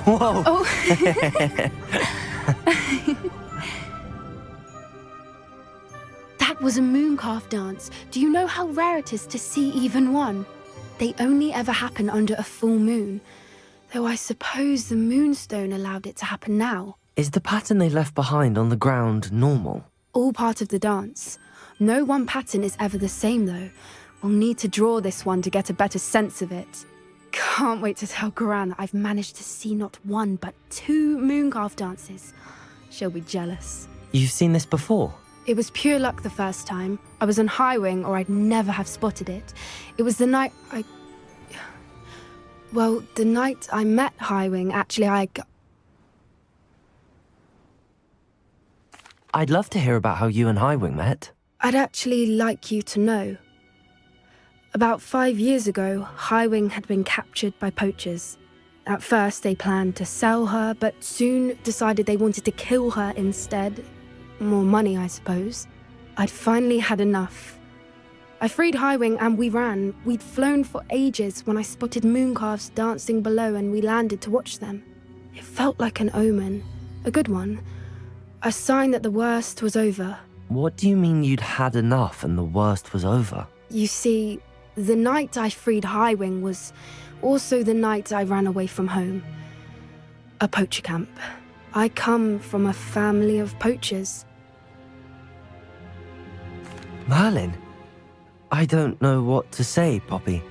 Whoa! Oh. That was a Mooncalf dance. Do you know how rare it is to see even one? They only ever happen under a full moon. Though I suppose the moonstone allowed it to happen now. Is the pattern they left behind on the ground normal? All part of the dance. No one pattern is ever the same though. We'll need to draw this one to get a better sense of it. Can't wait to tell Gran that I've managed to see not one but 2 Mooncalf dances. She'll be jealous. You've seen this before? It was pure luck the first time. I was on Highwing or I'd never have spotted it. It was the night the night I met Highwing, actually I'd love to hear about how you and Highwing met. I'd actually like you to know. About 5 years ago, Highwing had been captured by poachers. At first, they planned to sell her, but soon decided they wanted to kill her instead. More money, I suppose. I'd finally had enough. I freed Highwing and we ran. We'd flown for ages when I spotted Mooncalves dancing below and we landed to watch them. It felt like an omen, a good one, a sign that the worst was over. What do you mean you'd had enough and the worst was over? You see, the night I freed Highwing was also the night I ran away from home. A poacher camp. I come from a family of poachers. Merlin? I don't know what to say, Poppy.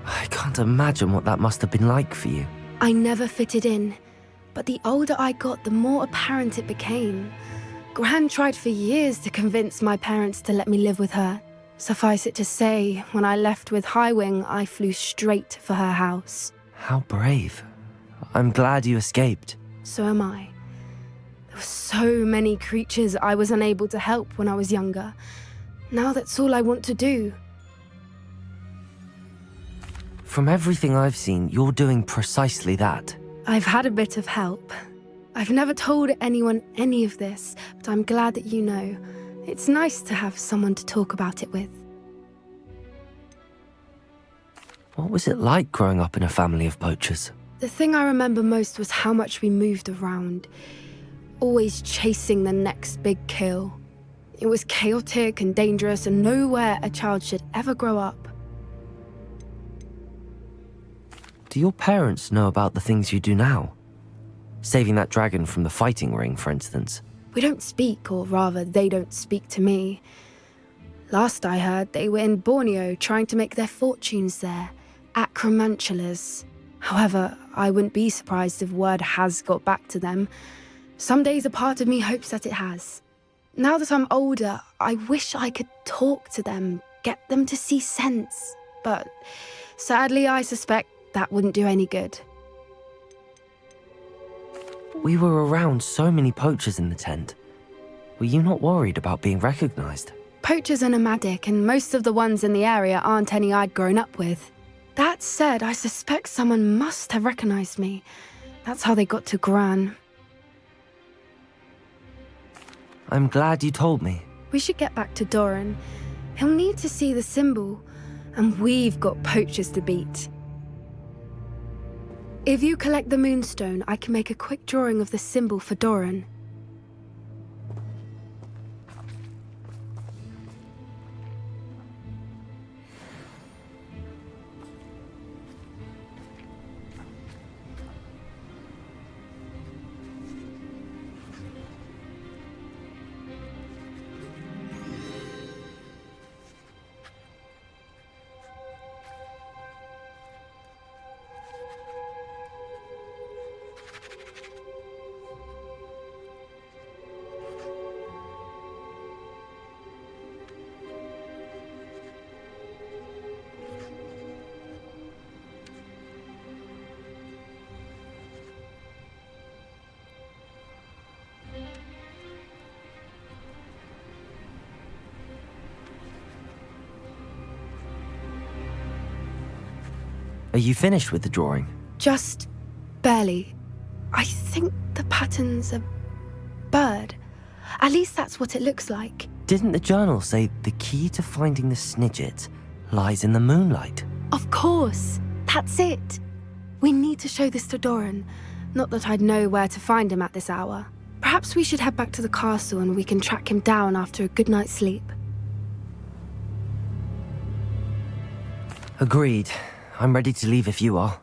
I can't imagine what that must have been like for you. I never fitted in, but the older I got, the more apparent it became. Gran tried for years to convince my parents to let me live with her. Suffice it to say, when I left with Highwing, I flew straight for her house. How brave. I'm glad you escaped. So am I. There were so many creatures I was unable to help when I was younger. Now that's all I want to do. From everything I've seen, you're doing precisely that. I've had a bit of help. I've never told anyone any of this, but I'm glad that you know. It's nice to have someone to talk about it with. What was it like growing up in a family of poachers? The thing I remember most was how much we moved around, always chasing the next big kill. It was chaotic and dangerous and nowhere a child should ever grow up. Do your parents know about the things you do now? Saving that dragon from the fighting ring, for instance. We don't speak, or rather, they don't speak to me. Last I heard, they were in Borneo trying to make their fortunes there, acromantulas. However, I wouldn't be surprised if word has got back to them. Some days a part of me hopes that it has. Now that I'm older, I wish I could talk to them, get them to see sense. But sadly, I suspect that wouldn't do any good. We were around so many poachers in the tent. Were you not worried about being recognized? Poachers are nomadic, and most of the ones in the area aren't any I'd grown up with. That said, I suspect someone must have recognized me. That's how they got to Gran. I'm glad you told me. We should get back to Doran. He'll need to see the symbol, and we've got poachers to beat. If you collect the moonstone, I can make a quick drawing of the symbol for Doran. Are you finished with the drawing? Just barely. I think the pattern's a bird. At least that's what it looks like. Didn't the journal say the key to finding the Snidget lies in the moonlight? Of course, that's it. We need to show this to Doran. Not that I'd know where to find him at this hour. Perhaps we should head back to the castle and we can track him down after a good night's sleep. Agreed. I'm ready to leave if you are.